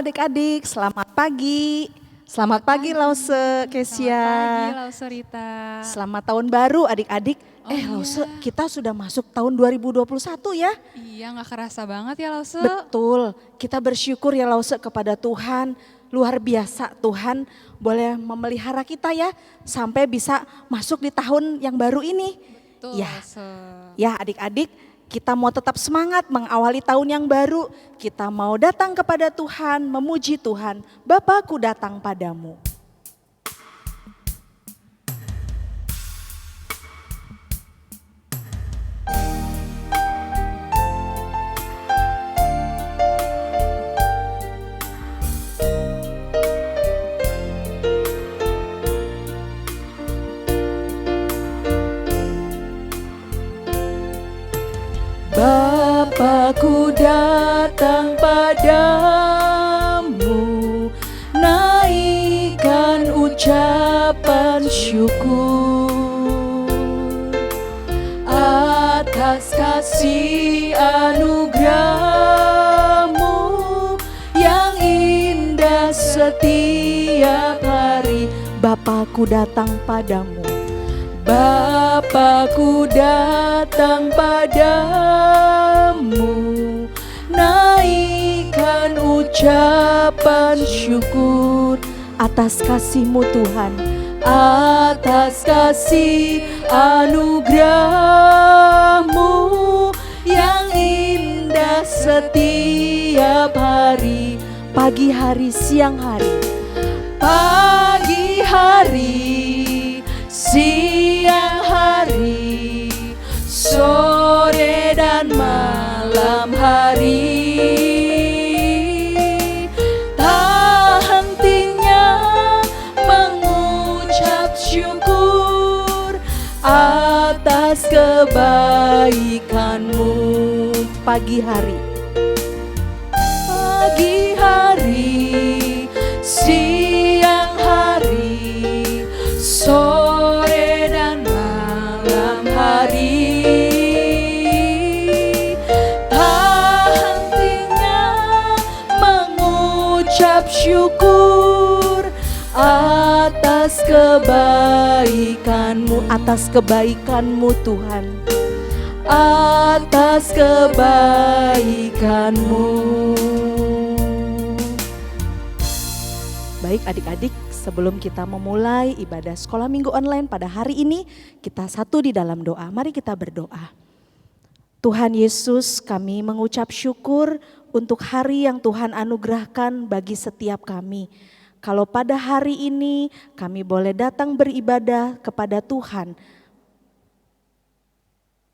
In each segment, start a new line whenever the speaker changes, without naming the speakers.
adik-adik, selamat pagi. Selamat pagi Lause, Kesia.
Selamat pagi Lause Rita.
Selamat tahun baru adik-adik.
Oh
Lause,
iya.
kita sudah masuk tahun 2021 ya.
Iya gak kerasa banget ya Lause.
Betul, kita bersyukur ya Lause kepada Tuhan. Luar biasa Tuhan boleh memelihara kita ya sampai bisa masuk di tahun yang baru ini.
Betul
Ya,
Lause.
ya adik-adik, kita mau tetap semangat mengawali tahun yang baru. Kita mau datang kepada Tuhan, memuji Tuhan. Bapakku datang padamu. Bapakku datang padamu, naikkan ucapan syukur atas kasih anugerahmu yang indah setiap hari. Bapakku datang padamu. Bapakku datang padamu, naikkan ucapan syukur atas kasih-Mu Tuhan, atas kasih anugerah-Mu yang indah setiap hari, pagi hari, siang hari, pagi hari, siang hari, sore dan malam hari, tak hentinya mengucap syukur atas kebaikan-Mu. Pagi hari, pagi hari, siang hari, sore dan malam hari, tak hentinya mengucap syukur atas kebaikan-Mu, atas kebaikan-Mu Tuhan, atas kebaikan-Mu. Baik adik-adik, sebelum kita memulai ibadah sekolah minggu online pada hari ini, kita satu di dalam doa. Mari kita berdoa. Tuhan Yesus, kami mengucap syukur untuk hari yang Tuhan anugerahkan bagi setiap kami. Kalau pada hari ini kami boleh datang beribadah kepada Tuhan,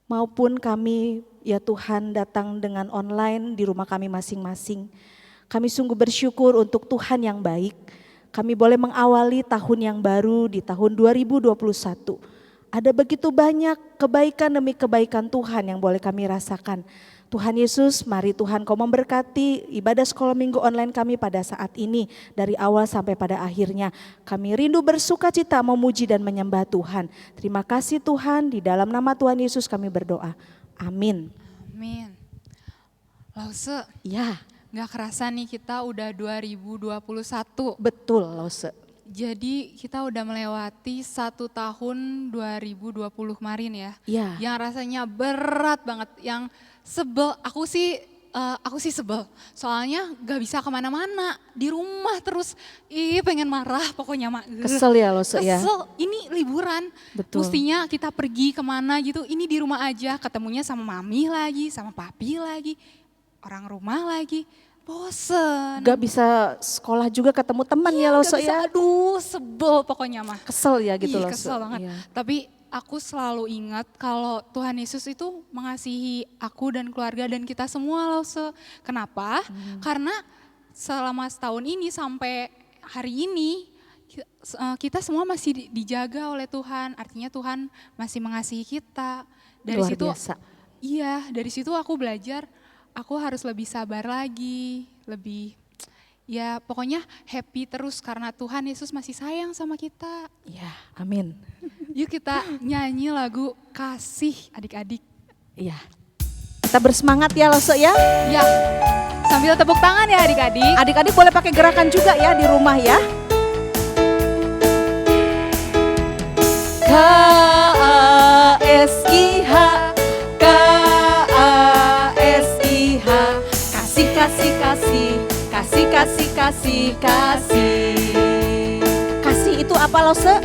maupun kami ya Tuhan datang dengan online di rumah kami masing-masing. Kami sungguh bersyukur untuk Tuhan yang baik. Kami boleh mengawali tahun yang baru di tahun 2021. Ada begitu banyak kebaikan demi kebaikan Tuhan yang boleh kami rasakan. Tuhan Yesus, mari Tuhan Kau memberkati ibadah sekolah minggu online kami pada saat ini. Dari awal sampai pada akhirnya. Kami rindu bersuka cita memuji dan menyembah Tuhan. Terima kasih Tuhan, di dalam nama Tuhan Yesus kami berdoa. Amin.
Amin. Lause,
Ya,
gak kerasa nih kita udah 2021.
betul Lause.
Jadi kita udah melewati 1 tahun 2020 kemarin ya.
Ya.
Yang rasanya berat banget, yang sebel, aku sih sebel. Soalnya gak bisa kemana-mana, di rumah terus, pengen marah pokoknya mak.
Kesel ya Lause ya.
Kesel, ini liburan,
Betul.
mestinya kita pergi kemana gitu, ini di rumah aja, ketemunya sama mami lagi, sama papi lagi, orang rumah lagi, bosen.
Gak bisa sekolah juga ketemu teman ya Lause
Gak bisa,
ya.
aduh sebel pokoknya mah.
Kesel ya gitu
Ih,
Lause.
kesel banget.
Iya.
Tapi aku selalu ingat kalau Tuhan Yesus itu mengasihi aku dan keluarga dan kita semua Lause. Kenapa? Karena selama setahun ini sampai hari ini kita semua masih dijaga oleh Tuhan. Artinya Tuhan masih mengasihi kita. Dari
Luar
situ,
biasa.
iya, dari situ aku belajar aku harus lebih sabar lagi, lebih ya pokoknya happy terus karena Tuhan Yesus masih sayang sama kita.
Ya, amin.
Yuk kita nyanyi lagu Kasih adik-adik.
Iya. Kita bersemangat ya Lause ya.
Ya, Sambil tepuk tangan ya adik-adik.
Adik-adik boleh pakai gerakan juga ya di rumah ya. KASIH, KASIH, kasih kasih kasih, kasih kasih kasih kasih. Kasih itu apa Lose?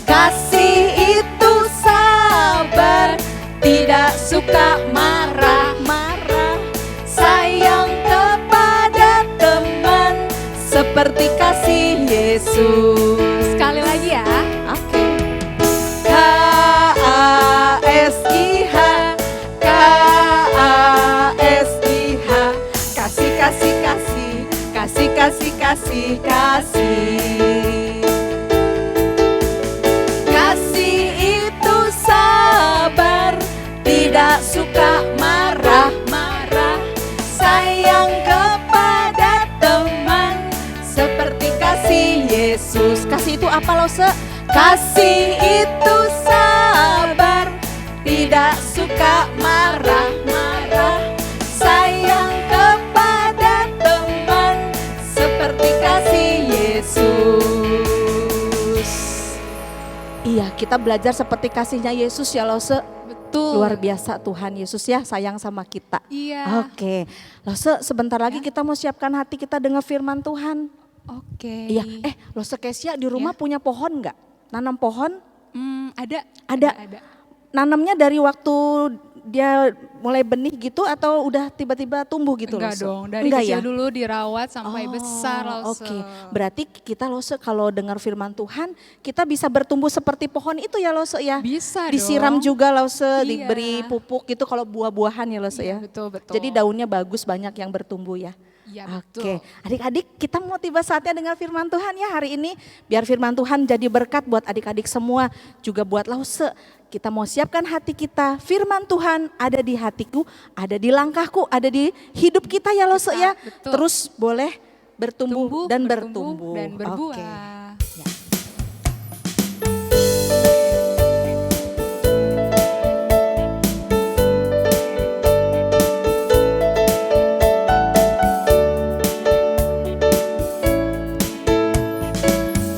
Kasih itu sabar, tidak suka marah-marah, sayang kepada teman seperti kasih Yesus.
Sekali lagi ya.
Oke. KASIH, KASIH, kasih kasih kasih, kasih kasih kasih kasih. Kasih itu sabar, tidak suka marah-marah, sayang kepada teman seperti kasih Yesus. Kasih itu apa Lose? Kasih itu sabar, tidak suka marah-marah, sayang kepada teman seperti kasih Yesus. Iya, kita belajar seperti kasihnya Yesus ya Lose.
Betul.
Luar biasa Tuhan Yesus ya sayang sama kita.
Iya.
Oke, Lose sebentar lagi kita mau siapkan hati kita dengar firman Tuhan.
Oke.
Iya, Lose Kesia di rumah punya pohon nggak? Nanam pohon?
Ada.
Ada. Nanamnya dari waktu dia mulai benih gitu atau udah tiba-tiba tumbuh gitu
Enggak
Lose?
dong, dari
Enggak
kecil
ya?
dulu dirawat sampai besar Lose.
Oke, berarti kita Lose kalau dengar firman Tuhan kita bisa bertumbuh seperti pohon itu ya Lose ya?
Bisa
Disiram
dong.
juga Lose,
Iya.
diberi pupuk gitu kalau buah-buahan ya Lose
Iya,
ya?
betul.
Jadi daunnya bagus banyak yang bertumbuh ya?
Iya,
Oke,
betul.
adik-adik kita mau tiba saatnya dengar firman Tuhan ya hari ini. Biar firman Tuhan jadi berkat buat adik-adik semua, juga buat Lause. Kita mau siapkan hati kita, firman Tuhan ada di hatiku, ada di langkahku, ada di hidup kita ya Lause ya.
Betul.
Terus boleh bertumbuh dan bertumbuh.
dan berbuah.
Oke. Ya.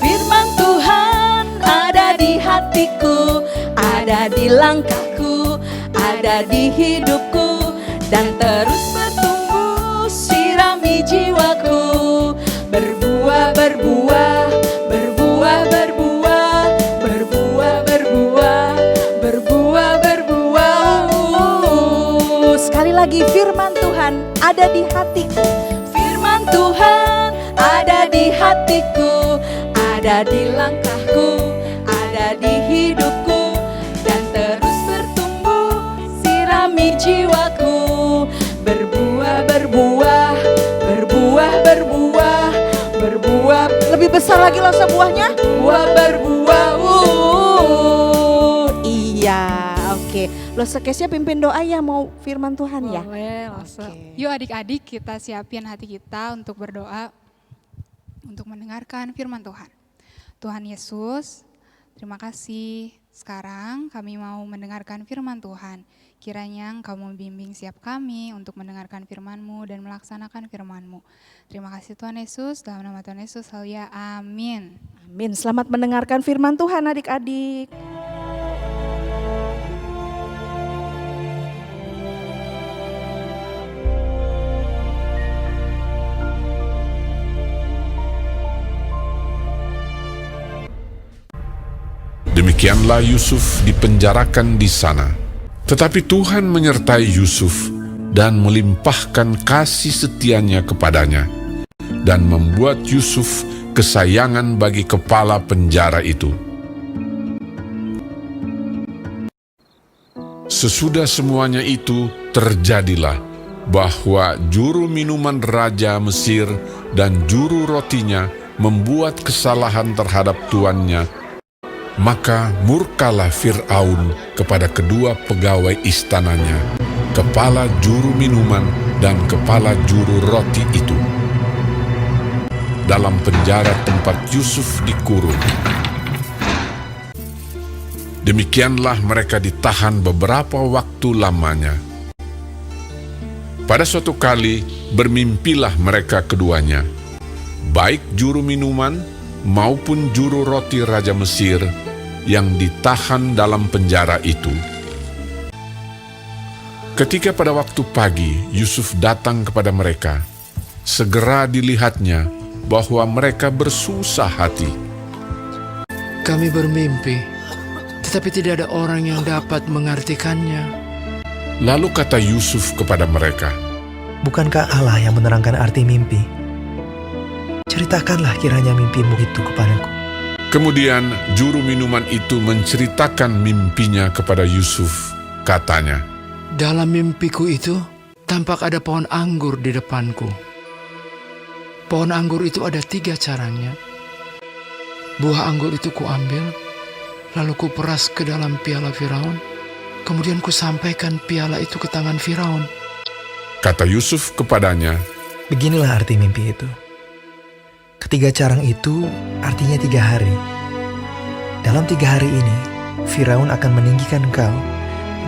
Firman Tuhan ada di hatiku, ada di langkahku, ada di hidupku, dan terus bertumbuh sirami jiwaku. Berbuah, berbuah, berbuah, berbuah, berbuah, berbuah, berbuah, berbuah. Sekali lagi firman Tuhan ada di hatiku. Firman Tuhan ada di hatiku, ada di langkahku, ada di hidupku, dan terus bertumbuh sirami jiwaku. Berbuah, berbuah, berbuah, berbuah, berbuah. Lebih besar lagi loh sebuahnya. Buah berbuah. Iya, oke. Lo sekesnya pimpin doa ya mau firman Tuhan ya.
Boleh, Lose.
Oke.
Yuk adik-adik kita siapin hati kita untuk berdoa, untuk mendengarkan firman Tuhan. Tuhan Yesus, terima kasih. Sekarang kami mau mendengarkan firman Tuhan. Kiranya Engkau membimbing setiap kami untuk mendengarkan firman-Mu dan melaksanakan firman-Mu. Terima kasih Tuhan Yesus, dalam nama Tuhan Yesus, haleluya, amin.
Amin. Selamat mendengarkan firman Tuhan adik-adik.
Demikianlah Yusuf dipenjarakan di sana. Tetapi Tuhan menyertai Yusuf dan melimpahkan kasih setianya kepadanya dan membuat Yusuf kesayangan bagi kepala penjara itu. Sesudah semuanya itu terjadilah bahwa juru minuman Raja Mesir dan juru rotinya membuat kesalahan terhadap tuannya. Maka murkalah Fir'aun kepada kedua pegawai istananya, kepala juru minuman dan kepala juru roti itu, dalam penjara tempat Yusuf dikurung. Demikianlah mereka ditahan beberapa waktu lamanya. Pada suatu kali bermimpilah mereka keduanya, baik juru minuman maupun juru roti Raja Mesir yang ditahan dalam penjara itu. Ketika pada waktu pagi Yusuf datang kepada mereka, segera dilihatnya bahwa mereka bersusah hati.
Kami bermimpi, tetapi tidak ada orang yang dapat mengartikannya.
Lalu kata Yusuf kepada mereka,
Bukankah Allah yang menerangkan arti mimpi? Ceritakanlah kiranya mimpimu itu kepadaku.
kemudian juru minuman itu menceritakan mimpinya kepada Yusuf. Katanya,
Dalam mimpiku itu, tampak ada pohon anggur di depanku. Pohon anggur itu ada 3 carangnya. Buah anggur itu kuambil, lalu kuperas ke dalam piala Firaun. Kemudian kusampaikan piala itu ke tangan Firaun.
kata Yusuf kepadanya,
Beginilah arti mimpi itu. Ketiga carang itu artinya 3 hari. Dalam 3 hari ini, Firaun akan meninggikan engkau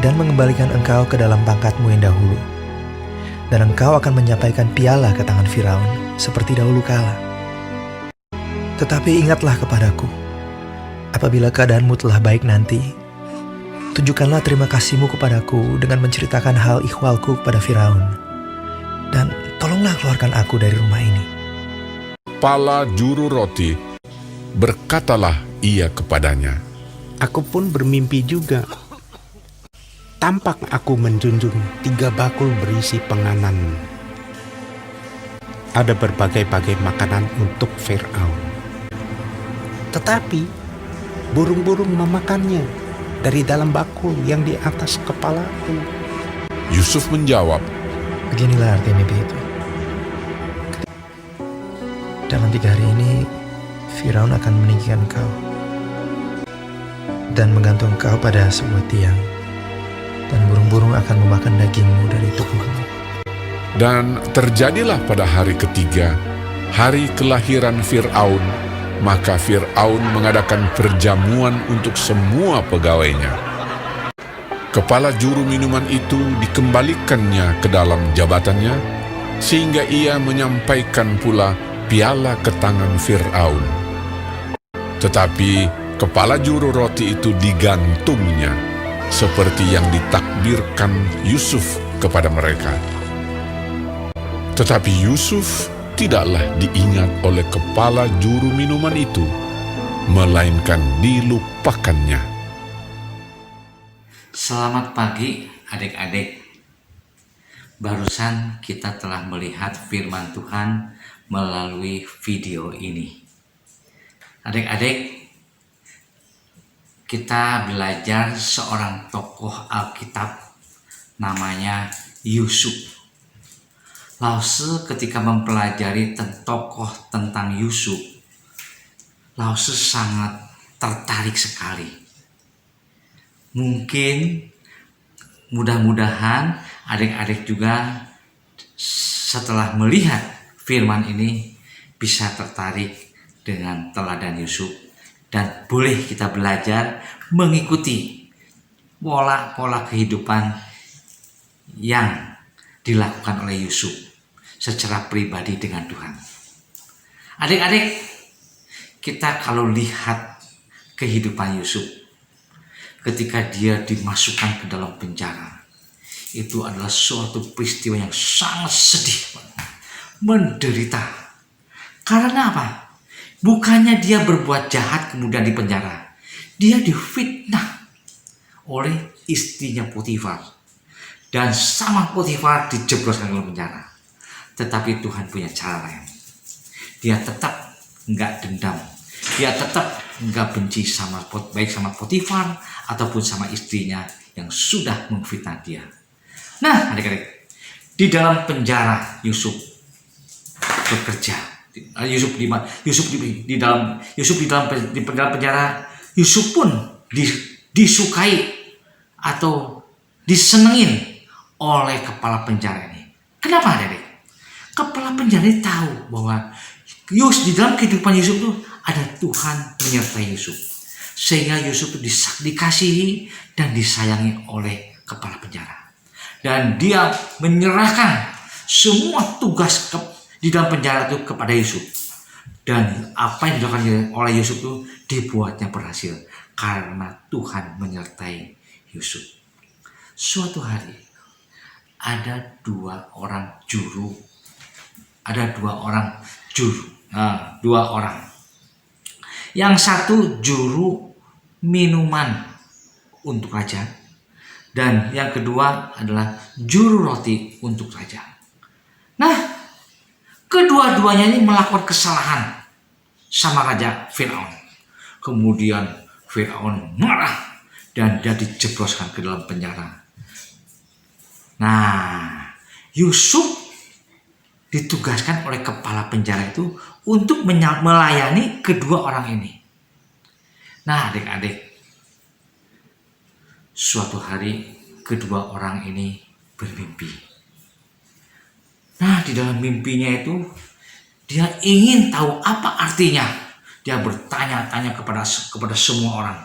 dan mengembalikan engkau ke dalam pangkatmu yang dahulu. Dan engkau akan menyampaikan piala ke tangan Firaun seperti dahulu kala. Tetapi ingatlah kepadaku, apabila keadaanmu telah baik nanti, tunjukkanlah terima kasihmu kepadaku dengan menceritakan hal ikhwalku kepada Firaun. Dan tolonglah keluarkan aku dari rumah ini.
kepala juru roti, berkatalah ia kepadanya,
Aku pun bermimpi juga. Tampak aku menjunjung 3 bakul berisi penganan. Ada berbagai-bagai makanan untuk Firaun. Tetapi burung-burung memakannya dari dalam bakul yang di atas kepalaku.
Yusuf menjawab,
Beginilah arti mimpi itu. Dalam 3 hari ini, Firaun akan meninggikan engkau dan menggantung engkau pada sebuah tiang, dan burung-burung akan memakan dagingmu dari tubuhmu.
dan terjadilah pada hari ketiga, hari kelahiran Fir'aun, maka Fir'aun mengadakan perjamuan untuk semua pegawainya. Kepala juru minuman itu dikembalikannya ke dalam jabatannya, sehingga ia menyampaikan pula piala ke tangan Fir'aun. Tetapi kepala juru roti itu digantungnya, seperti yang ditakbirkan Yusuf kepada mereka. Tetapi Yusuf tidaklah diingat oleh kepala juru minuman itu, melainkan dilupakannya.
Selamat pagi adik-adik. Barusan kita telah melihat firman Tuhan melalui video ini. Adik-adik, kita belajar seorang tokoh Alkitab namanya Yusuf. Lause ketika mempelajari tokoh tentang Yusuf, Lause sangat tertarik sekali. Mungkin mudah-mudahan adik-adik juga setelah melihat firman ini bisa tertarik dengan teladan Yusuf dan boleh kita belajar mengikuti pola-pola kehidupan yang dilakukan oleh Yusuf secara pribadi dengan Tuhan. Adik-adik, kita kalau lihat kehidupan Yusuf ketika dia dimasukkan ke dalam penjara, itu adalah suatu peristiwa yang sangat sedih, menderita. Karena apa? Bukannya dia berbuat jahat kemudian dipenjara, dia difitnah oleh istrinya Potifar, dan sama Potifar dijebloskan ke dalam penjara. Tetapi Tuhan punya cara lain. Dia tetap nggak dendam, dia tetap nggak benci baik sama Potifar ataupun sama istrinya yang sudah memfitnah dia. Nah, adik-adik, di dalam penjara Yusuf bekerja. Yusuf di dalam penjara, Yusuf pun disukai atau disenengin oleh kepala penjara ini. Kenapa, adik-adik? Kepala penjara ini tahu bahwa di dalam kehidupan Yusuf itu ada Tuhan menyertai Yusuf, sehingga Yusuf itu dikasihi dan disayangi oleh kepala penjara. Dan dia menyerahkan semua tugas di dalam penjara itu kepada Yusuf. Dan apa yang dilakukan oleh Yusuf itu dibuatnya berhasil karena Tuhan menyertai Yusuf. Suatu hari ada dua orang juru. Dua orang. Yang satu juru minuman untuk raja, dan yang kedua adalah juru roti untuk raja. Nah, kedua-duanya ini melakukan kesalahan sama Raja Firaun. Kemudian Firaun marah dan dia dijebloskan ke dalam penjara. Nah, Yusuf ditugaskan oleh kepala penjara itu untuk melayani kedua orang ini. Nah, adik-adik, suatu hari kedua orang ini bermimpi. Nah, di dalam mimpinya itu dia ingin tahu apa artinya. Dia bertanya-tanya kepada semua orang.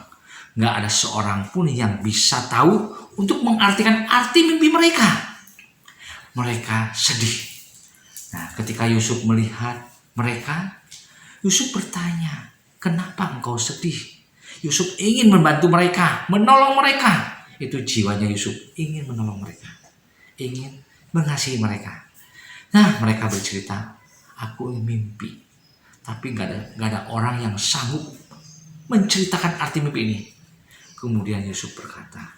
Nggak ada seorang pun yang bisa tahu untuk mengartikan arti mimpi mereka. Mereka sedih. Nah, ketika Yusuf melihat mereka, Yusuf bertanya, "Kenapa engkau sedih?" Yusuf ingin membantu mereka, menolong mereka. Itu jiwanya Yusuf, ingin menolong mereka, ingin mengasihi mereka. Nah, mereka bercerita, "Aku mimpi, tapi gak ada orang yang sanggup menceritakan arti mimpi ini." Kemudian Yusuf berkata,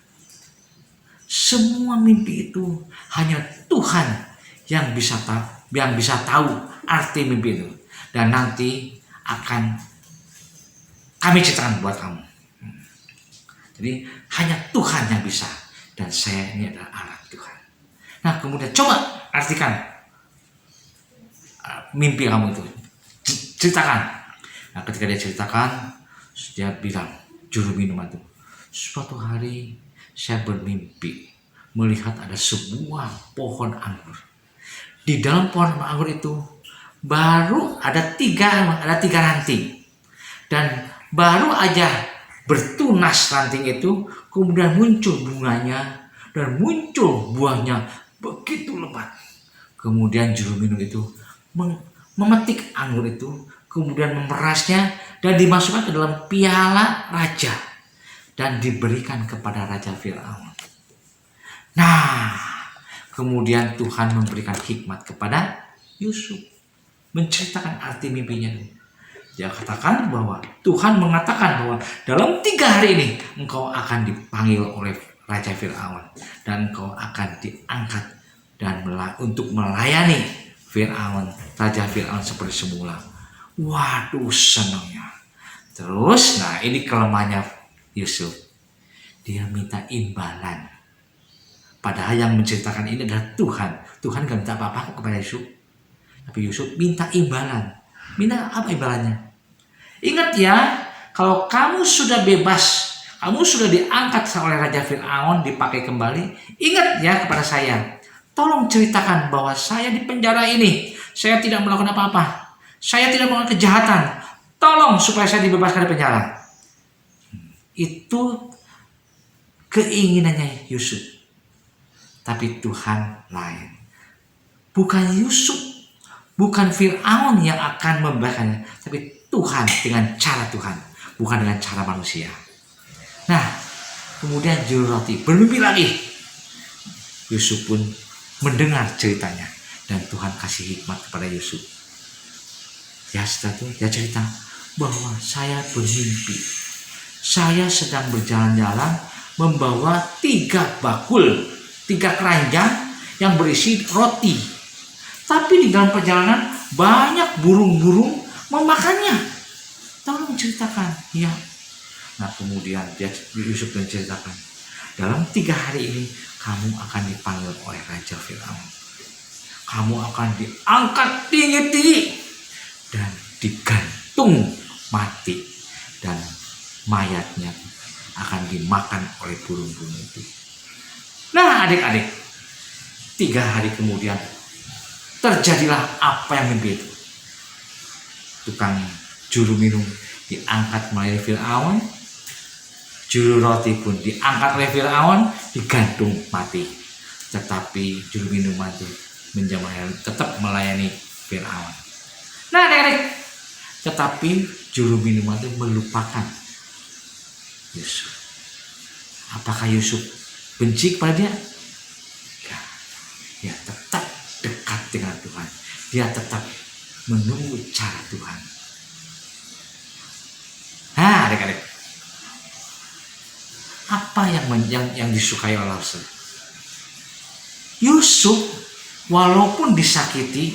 "Semua mimpi itu hanya Tuhan yang bisa tahu arti mimpi itu, dan nanti akan kami ceritakan buat kamu." Jadi hanya Tuhan yang bisa, dan saya ini adalah alat Tuhan. Nah, kemudian coba artikan mimpi kamu itu, ceritakan. Nah, ketika dia ceritakan, dia bilang, juru minuman itu, "Suatu hari saya bermimpi melihat ada sebuah pohon anggur. Di dalam pohon anggur itu baru ada tiga ranting, dan baru aja bertunas ranting itu, kemudian muncul bunganya dan muncul buahnya begitu lebat. Kemudian juru minum itu memetik anggur itu, kemudian memerasnya dan dimasukkan ke dalam piala raja dan diberikan kepada Raja Firaun." Nah, kemudian Tuhan memberikan hikmat kepada Yusuf, menceritakan arti mimpinya. Dia katakan bahwa Tuhan mengatakan bahwa dalam 3 hari ini engkau akan dipanggil oleh Raja Firaun, dan engkau akan diangkat dan untuk melayani Raja Firaun seperti semula. Waduh, senangnya. Terus, nah ini kelemahannya Yusuf. Dia minta imbalan. Padahal yang menceritakan ini adalah Tuhan. Tuhan gak minta apa-apa kepada Yusuf. Tapi Yusuf minta imbalan. Minta apa imbalannya? Ingat ya, kalau kamu sudah bebas, kamu sudah diangkat oleh Raja Firaun, dipakai kembali, ingat ya kepada saya. Tolong ceritakan bahwa saya di penjara ini, saya tidak melakukan apa-apa. Saya tidak melakukan kejahatan. Tolong supaya saya dibebaskan dari penjara. Itu keinginannya Yusuf. Tapi Tuhan lain. Bukan Yusuf, bukan Firaun yang akan membebaskannya, tapi Tuhan dengan cara Tuhan, bukan dengan cara manusia. Nah, kemudian juru roti bermimpi lagi. Yusuf pun mendengar ceritanya, dan Tuhan kasih hikmat kepada Yusuf. Ya, setelah itu dia cerita bahwa saya bermimpi. Saya sedang berjalan-jalan membawa 3 keranjang yang berisi roti. Tapi di dalam perjalanan banyak burung-burung memakannya. Tolong ceritakan. Ya. Nah, kemudian Yusuf menceritakan, dalam 3 hari ini kamu akan dipanggil oleh Raja Firaun. Kamu akan diangkat tinggi-tinggi dan digantung mati, dan mayatnya akan dimakan oleh burung-burung itu. Nah, adik-adik, 3 hari kemudian terjadilah apa yang mimpi itu. Tukang juru minum diangkat melayani Firaun, juru roti pun diangkat oleh Firaun, digantung mati. Tetapi juru minuman itu tetap melayani Firaun. Nah, adik-adik, tetapi juru minuman itu melupakan Yusuf. Apakah Yusuf benci kepada dia? Ya, dia tetap dekat dengan Tuhan. Dia tetap menunggu cara Tuhan. Nah, adik-adik, apa yang disukai oleh Allah? Yusuf walaupun disakiti,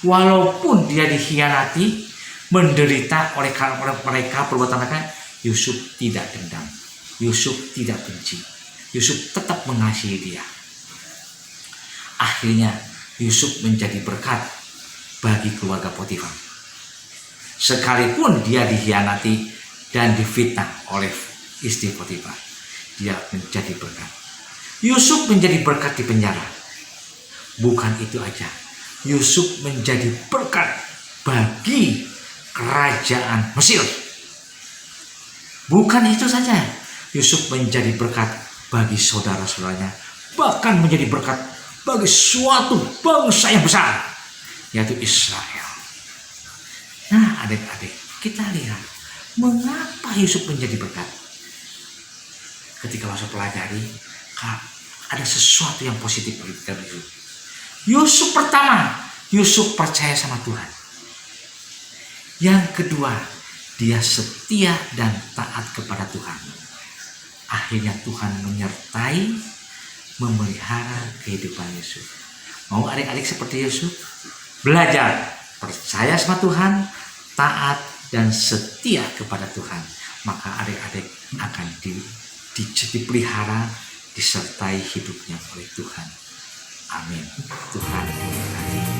walaupun dia dikhianati, menderita oleh mereka perbuatan mereka, Yusuf tidak dendam. Yusuf tidak benci. Yusuf tetap mengasihi dia. Akhirnya Yusuf menjadi berkat bagi keluarga Potifar. Sekalipun dia dikhianati dan difitnah oleh istri Potifar, dia menjadi berkat. Yusuf menjadi berkat di penjara. Bukan itu aja, Yusuf menjadi berkat bagi kerajaan Mesir. Bukan itu saja, Yusuf menjadi berkat bagi saudara-saudaranya, bahkan menjadi berkat bagi suatu bangsa yang besar, yaitu Israel. Nah, adik-adik, kita lihat mengapa Yusuf menjadi berkat. Ketika masuk pelajari, ada sesuatu yang positif bagi Yusuf. Yusuf pertama, Yusuf percaya sama Tuhan. Yang kedua, dia setia dan taat kepada Tuhan. Akhirnya Tuhan menyertai, memelihara kehidupan Yusuf. Mau adik-adik seperti Yusuf? Belajar, percaya sama Tuhan, taat dan setia kepada Tuhan. Maka adik-adik akan dipelihara, disertai hidupnya oleh Tuhan. Amin. Tuhan memberkati.